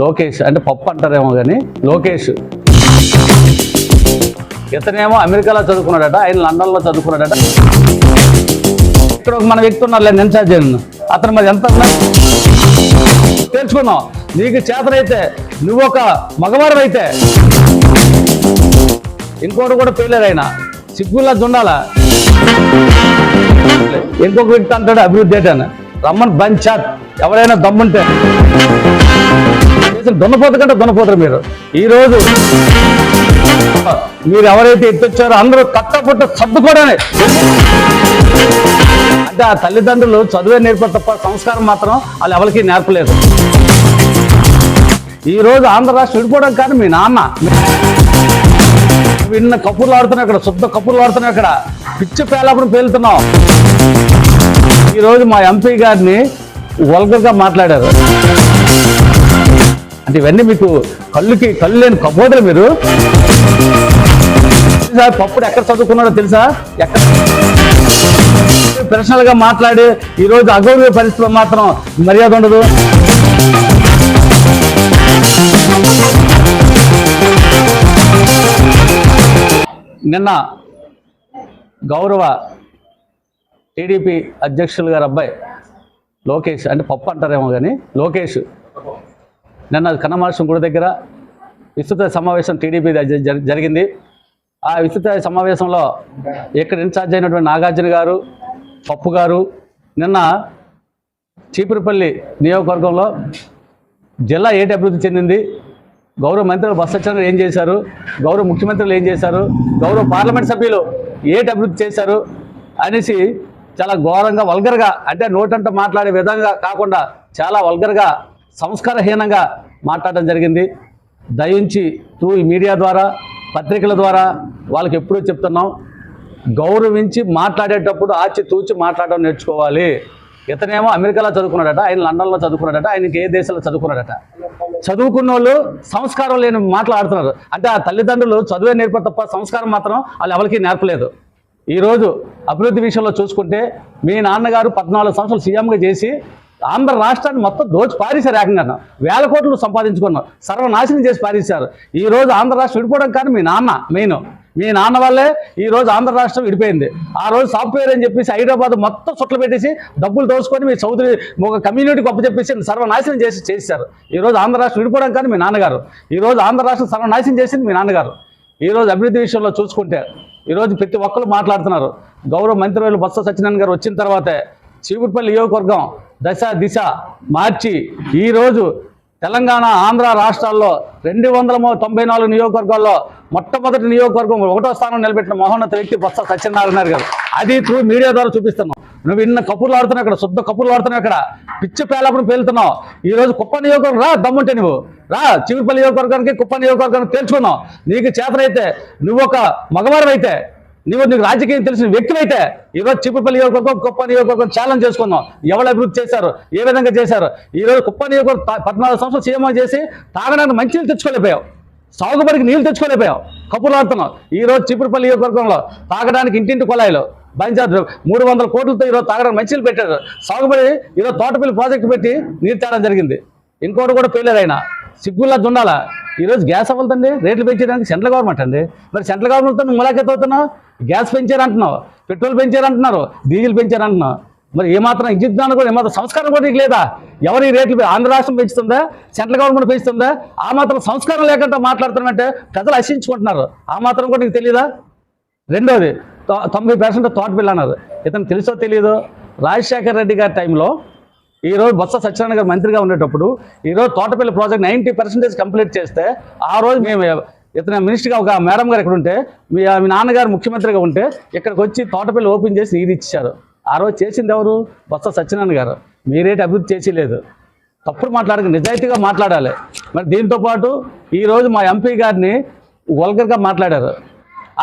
లోకేష్ అంటే పప్పు అంటారేమో కానీ లోకేష్ ఇతనేమో అమెరికాలో చదువుకున్నాడట, ఆయన లండన్లో చదువుకున్నాడట. ఇక్కడ మన వ్యక్తి ఉన్నారులే నిన్సార్జన్, అతను మరి ఎంత తెలుసుకున్నావు. నీకు చేతనైతే నువ్వు ఒక మగవారు అయితే ఇంకోటి కూడా పేలేరు, ఆయన సిగ్గుల్లా ఉండాలా. ఇంకొక వ్యక్తి అంటాడు అభివృద్ధి ఏంటని, రమ్మని బంచాత్ ఎవరైనా దమ్ముంటే దున్నపోతు కంటే దున్నపోతారు మీరు. ఈరోజు మీరు ఎవరైతే ఎత్తొచ్చారో అందరూ కట్టపుట్ట సర్దుకోవడమే. అంటే ఆ తల్లిదండ్రులు చదువే నేర్పారు తప్ప సంస్కారం మాత్రం వాళ్ళు ఎవరికి నేర్పలేదు. ఈరోజు ఆంధ్ర రాష్ట్రం విడిపోవడం కానీ మీ నాన్న విన్న కప్పుర్లు ఆడుతున్నావు, ఇక్కడ శుద్ధ కప్పుర్లు ఆడుతున్నావు, ఇక్కడ పిచ్చి పేలప్పుడు పేలుతున్నావు. ఈరోజు మా ఎంపీ గారిని వల్గర్గా మాట్లాడారు. అంటే ఇవన్నీ మీకు కళ్ళు లేని కపోదలు. మీరు పప్పుడు ఎక్కడ చదువుకున్నాడో తెలుసా? ఎక్కడ పర్సనల్గా మాట్లాడి ఈరోజు అగౌరవ పరిస్థితుల్లో మాత్రం మర్యాద ఉండదు. నిన్న గౌరవ టీడీపీ అధ్యక్షులు గారు అబ్బాయి లోకేష్ అంటే పప్పు అంటారేమో కానీ లోకేష్ నిన్న కన్నమాసం గుడి దగ్గర విస్తృత సమావేశం టీడీపీ జరిగింది. ఆ విస్తృత సమావేశంలో ఇక్కడ ఇన్ఛార్జ్ అయినటువంటి నాగార్జున గారు, పప్పు గారు నిన్న చీపురుపల్లి నియోజకవర్గంలో జిల్లా ఏటి అభివృద్ధి చెందింది, గౌరవ మంత్రులు బొత్స సత్యనారాయణ ఏం చేశారు, గౌరవ ముఖ్యమంత్రులు ఏం చేశారు, గౌరవ పార్లమెంట్ సభ్యులు ఏటి అభివృద్ధి చేశారు అనేసి చాలా ఘోరంగా వల్గర్గా, అంటే నోటంట మాట్లాడే విధంగా కాకుండా చాలా వల్గర్గా సంస్కారహీనంగా మాట్లాడడం జరిగింది. దయించి ఈ మీడియా ద్వారా పత్రికల ద్వారా వాళ్ళకి ఎప్పుడూ చెప్తున్నాం, గౌరవించి మాట్లాడేటప్పుడు ఆచి తూచి మాట్లాడడం నేర్చుకోవాలి. ఇతనేమో అమెరికాలో చదువుకున్నాడట, ఆయన లండన్లో చదువుకున్నాడట, ఆయనకి ఏ దేశంలో చదువుకున్నాడట. చదువుకున్న వాళ్ళు సంస్కారం లేని మాట్లాడుతున్నారు. అంటే ఆ తల్లిదండ్రులు చదువే నేర్పారు తప్ప సంస్కారం మాత్రం వాళ్ళు ఎవరికి నేర్పలేదు. ఈరోజు అభివృద్ధి విషయంలో చూసుకుంటే మీ నాన్నగారు 14 సంవత్సరాలు సీఎంగా చేసి ఆంధ్ర రాష్ట్రాన్ని మొత్తం దోచి పారేశారు. ఏకంగా 1000 కోట్లు సంపాదించుకున్నారు, సర్వనాశనం చేసి పారేశారు. ఈరోజు ఆంధ్ర రాష్ట్రం విడిపోవడం కానీ మీ నాన్న మెయిన్, మీ నాన్న వల్లే ఈరోజు ఆంధ్ర రాష్ట్రం విడిపోయింది. ఆ రోజు సాఫ్ట్వేర్ అని చెప్పేసి హైదరాబాద్ మొత్తం చుట్టలు పెట్టేసి డబ్బులు దోచుకొని మీ చౌదరి ఒక కమ్యూనిటీకి అప్పు చెప్పేసి సర్వనాశనం చేశారు. ఈరోజు ఆంధ్ర రాష్ట్రం విడిపోవడం కానీ మీ నాన్నగారు, ఈరోజు ఆంధ్ర రాష్ట్రం సర్వనాశనం చేసింది మీ నాన్నగారు. ఈరోజు అభివృద్ధి విషయంలో చూసుకుంటే ఈరోజు ప్రతి ఒక్కరు మాట్లాడుతున్నారు. గౌరవ మంత్రివర్యులు బొత్స సత్యనారాయణ గారు వచ్చిన తర్వాతే చీపురుపల్లి నియోజకవర్గం దిశ మార్చి ఈరోజు తెలంగాణ ఆంధ్ర రాష్ట్రాల్లో 294 నియోజకవర్గాల్లో మొట్టమొదటి నియోజకవర్గం 1వ స్థానం నిలబెట్టిన మహోన్నత వ్యక్తి బొత్స సత్యనారాయణ గారు. అది మీడియా ద్వారా చూపిస్తున్నాం. నువ్వు ఇన్న కప్పుర్లు ఆడుతున్నావు, ఇక్కడ శుద్ధ కప్పుర్లు ఆడుతున్నావు, ఇక్కడ పిచ్చి పేలప్పుడు పేలుతున్నావు. ఈరోజు కుప్ప నియోజకవర్గం రా, దమ్ముంటే నువ్వు రా, చీపురుపల్లి నియోజకవర్గానికి కుప్ప నియోజకవర్గానికి తెలుసుకున్నావు. నీకు చేతనైతే నువ్వు ఒక మగవారు అయితే, నీకు రాజకీయం తెలిసిన వ్యక్తులు అయితే ఈరోజు చీపురుపల్లి నియోజకవర్గం కుప్ప నియోజకవర్గం ఛాలెంజ్ చేసుకున్నాం. ఎవరు అభివృద్ధి చేశారు, ఏ విధంగా చేశారు. ఈరోజు కుప్ప నియోజకవర్గం 14 సంవత్సరాలు సీఎం చేసి తాగడానికి మంచి నీళ్ళు తెచ్చుకోలేకపోయావు, సాగుబడికి నీళ్ళు తెచ్చుకోలేకపోయావు, కప్పులు ఆడుతున్నావు. ఈరోజు చీపురుపల్లి నియోజకవర్గంలో తాగడానికి ఇంటింటి కుళాయిలు బంచారు 300 కోట్లతో ఈరోజు తాగడానికి మంచి నీళ్ళు పెట్టారు. సాగుబడి ఈరోజు తోటపల్లి ప్రాజెక్టు పెట్టి నీరు తేడం జరిగింది. ఇంకోటి కూడా పేలేరు, ఆయన సిగ్గుల్లా దుండాలా. ఈరోజు గ్యాస్ అవ్వదండి, రేట్లు పెంచేయడానికి సెంట్రల్ గవర్నమెంట్ అండి. మరి సెంట్రల్ గవర్నమెంట్తో నువ్వు ములాఖత్ అవుతున్నావు. గ్యాస్ పెంచారంటున్నావు, పెట్రోల్ పెంచారంటున్నారు, డీజిల్ పెంచారంటున్నావు. మరి ఏమాత్రం ఇజ్జిద్దాను కూడా ఏమాత్రం సంస్కారం కూడా నీకు లేదా? ఎవరు ఈ రేట్లు ఆంధ్ర రాష్ట్రం పెంచుతుందా, సెంట్రల్ గవర్నమెంట్ పెంచుతుందా? ఆ మాత్రం సంస్కారం లేకుండా మాట్లాడుతున్నట్టే ప్రజలు హర్షించుకుంటున్నారు. ఆ మాత్రం కూడా నీకు తెలియదా? రెండోది 90% తోటపిల్ల అన్నారు. ఇతను తెలుసో తెలియదో, రాజశేఖర రెడ్డి గారి టైంలో ఈరోజు బొత్స సత్యనారాయణ గారు మంత్రిగా ఉండేటప్పుడు ఈరోజు తోటపల్లి ప్రాజెక్ట్ 90% కంప్లీట్ చేస్తే ఆ రోజు మేము ఇతను మినిస్టర్గా ఒక మేడం గారు ఇక్కడ ఉంటే మీ నాన్నగారు ముఖ్యమంత్రిగా ఉంటే ఇక్కడికి వచ్చి తోటపల్లి ఓపెన్ చేసి నీరు ఇచ్చారు. ఆ రోజు చేసింది ఎవరు? బొత్స సత్యనారాయణ గారు. మీరేటి అభివృద్ధి చేసేలేదు. తప్పుడు మాట్లాడక నిజాయితీగా మాట్లాడాలి. మరి దీంతోపాటు ఈరోజు మా ఎంపీ గారిని వల్గర్గా మాట్లాడారు.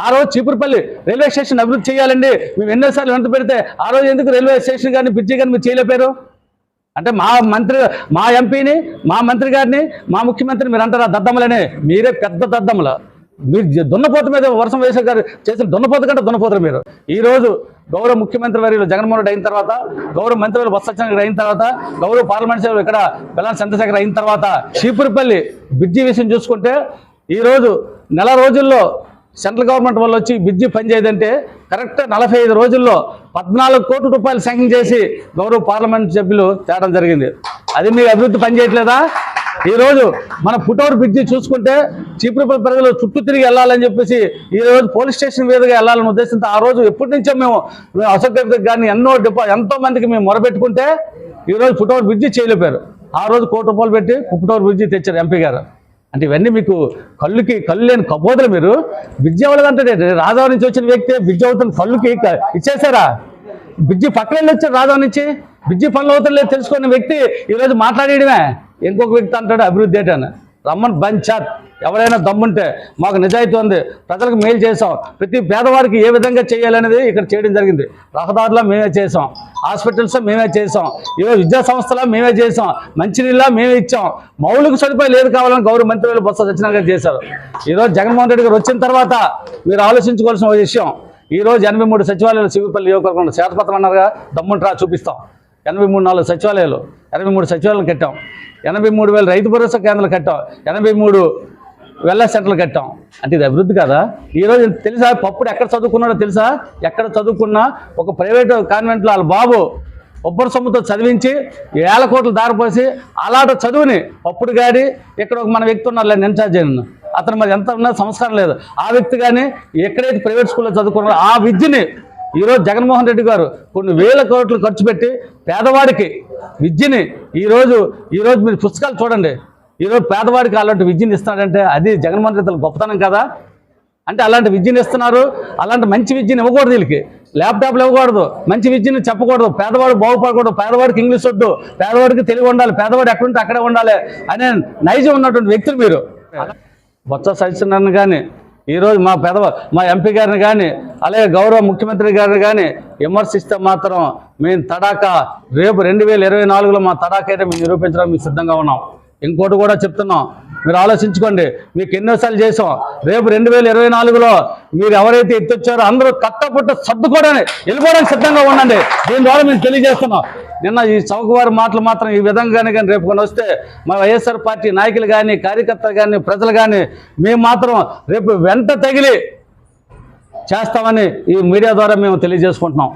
ఆ రోజు చీపురుపల్లి రైల్వే స్టేషన్ అభివృద్ధి చేయాలండి మేము ఎన్నోసార్లు వెంట పెడితే ఆ రోజు ఎందుకు రైల్వే స్టేషన్ కానీ బ్రిడ్జి కానీ మీరు చేయలేపారు? అంటే మా ఎంపీని, మా మంత్రి గారిని, మా ముఖ్యమంత్రిని మీరు అంటారా దద్దమ్మలనే? మీరే పెద్ద దద్దమ్మలు. మీరు దున్నపోత మీద వర్షం వేసే గారు చేసిన దున్నపోత కంటే దున్నపోతారు మీరు. ఈరోజు గౌరవ ముఖ్యమంత్రి వర్యులు జగన్మోహన్ రెడ్డి అయిన తర్వాత, గౌరవ మంత్రివర్యులు బొత్స సత్యనారాయణ అయిన తర్వాత, గౌరవ పార్లమెంట్ సభ్యులు ఇక్కడ బెల్లాన చంద్రశేఖర్ అయిన తర్వాత చీపురుపల్లి బ్రిడ్జి విషయం చూసుకుంటే ఈరోజు నెల రోజుల్లో సెంట్రల్ గవర్నమెంట్ వాళ్ళు వచ్చి బ్రిడ్జి పనిచేయదంటే కరెక్ట్ 45 రోజుల్లో 14 కోట్ల రూపాయలు శాంక్షన్ చేసి గౌరవ పార్లమెంట్ సభ్యులు తేవడం జరిగింది. అది మీ అభివృద్ధి పనిచేయట్లేదా? ఈరోజు మన ఫుట్ఓవర్ బ్రిడ్జి చూసుకుంటే చీపురుపల్లి ప్రజలు చుట్టూ తిరిగి వెళ్ళాలని చెప్పేసి ఈరోజు పోలీస్ స్టేషన్ మీదుగా వెళ్ళాలని ఉద్దేశంతో ఆ రోజు ఎప్పటి నుంచో మేము అసోసియేట్ కానీ ఎంతో మందికి మేము మొరబెట్టుకుంటే ఈరోజు ఫుట్ఓవర్ బ్రిడ్జి చేయలేపారు. ఆ రోజు కోటి రూపాయలు పెట్టి ఫుట్ఓవర్ బ్రిడ్జి తెచ్చారు ఎంపీ గారు. అంటే ఇవన్నీ మీకు కళ్ళు లేని కపోదలు. మీరు బ్రిడ్జి అవ్వలేదంటే రాజావారి నుంచి వచ్చిన వ్యక్తి బ్రిడ్జి అవుతుంది కళ్ళుకి ఇచ్చేసారా? బ్రిడ్జి పక్కన వెళ్ళి వచ్చారు రాజావారి నుంచి, బ్రిడ్జి పనులు అవుతుంది లేదు తెలుసుకున్న వ్యక్తి ఈరోజు మాట్లాడేయడమే. ఇంకొక వ్యక్తి అంటాడు అభివృద్ధి ఏంటని. రమ్మన్ బంచాత్ ఎవరైనా దమ్ముంటే మాకు నిజాయితీ ఉంది, ప్రజలకు మేలు చేసాం, ప్రతి పేదవారికి ఏ విధంగా చేయాలనేది ఇక్కడ చేయడం జరిగింది. రహదారులో మేమే చేసాం, హాస్పిటల్స్ మేమే చేసాం, ఈరోజు విద్యా సంస్థలో మేమే చేసాం, మంచినీళ్ళ మేమే ఇచ్చాం, మౌలిక సదుపాయం లేదు కావాలని గౌరవ మంత్రి బొత్స సత్యనారాయణ గారు చేశారు. ఈరోజు జగన్మోహన్ రెడ్డి గారు వచ్చిన తర్వాత మీరు ఆలోచించుకోవాల్సిన విషయం, ఈరోజు 83 సచివాలయాలు చీపురుపల్లి నియోజకవర్గంలో శ్వేతపత్రం అన్నారుగా, దమ్ముంట్రా చూపిస్తాం. 83 సచివాలయాలు 83 సచివాలయాలు కట్టాం, 83,000 రైతు భరోసా కేంద్రాలు కట్టాం, 83 వెల్నెస్ సెంటర్లు కట్టాం. అంటే ఇది అభివృద్ధి కదా? ఈరోజు తెలుసా పప్పుడు ఎక్కడ చదువుకున్నాడో తెలుసా? ఎక్కడ చదువుకున్నా ఒక ప్రైవేటు కాన్వెంట్లో వాళ్ళ బాబు ఒబ్బరు సొమ్ముతో చదివించి 1,000 కోట్లు దారిపోసి అలాంటి చదువుని పప్పుడు గాడి ఇక్కడ ఒక మన వ్యక్తి ఉన్నారు ఇన్ఛార్జ్ అయిన అతను మరి ఎంత ఉన్నా సంస్కారం లేదు. ఆ వ్యక్తి కానీ ఎక్కడైతే ప్రైవేట్ స్కూల్లో చదువుకున్నారో ఆ విద్యని ఈరోజు జగన్మోహన్ రెడ్డి గారు కొన్ని 1,000 కోట్లు ఖర్చు పెట్టి పేదవాడికి విద్యని ఈరోజు మీరు పుస్తకాలు చూడండి, ఈరోజు పేదవాడికి అలాంటి విద్యను ఇస్తున్నాడంటే అది జగన్మోహన్ రెడ్డి గొప్పతనం కదా? అంటే అలాంటి విద్యను ఇస్తున్నారు, అలాంటి మంచి విద్యను ఇవ్వకూడదు, వీళ్ళకి ల్యాప్టాప్లు ఇవ్వకూడదు, మంచి విద్యను చెప్పకూడదు, పేదవాడు బాగుపడకూడదు, పేదవాడికి ఇంగ్లీష్ వద్దు, పేదవాడికి తెలుగు ఉండాలి, పేదవాడు ఎక్కడుంటే అక్కడే ఉండాలి అనే నైజం ఉన్నటువంటి వ్యక్తులు మీరు. బొత్స సత్యనారాయణ కానీ ఈరోజు మా ఎంపీ గారిని కానీ అలాగే గౌరవ ముఖ్యమంత్రి గారిని కానీ విమర్శిస్తే మాత్రం మేము తడాకా రేపు 2024లో మా తడాకా అయితే మేము నిరూపించడానికి మేము సిద్ధంగా ఉన్నాం. ఇంకోటి కూడా చెప్తున్నాం, మీరు ఆలోచించుకోండి, మీకు ఎన్నోసార్లు చేసాం. రేపు 2024లో మీరు ఎవరైతే ఎత్తొచ్చారో అందరూ కట్టపుట్ట సర్దుకోవడానికి వెళ్ళిపోవడానికి సిద్ధంగా ఉండండి. దీని ద్వారా మేము తెలియజేస్తున్నాం. నిన్న ఈ చౌకవారి మాటలు మాత్రం ఈ విధంగానే కానీ రేపు కొన్ని వస్తే మా వైఎస్ఆర్ పార్టీ నాయకులు కానీ కార్యకర్తలు కానీ ప్రజలు కానీ మేము మాత్రం రేపు వెంట తగిలి చేస్తామని ఈ మీడియా ద్వారా మేము తెలియజేసుకుంటున్నాం.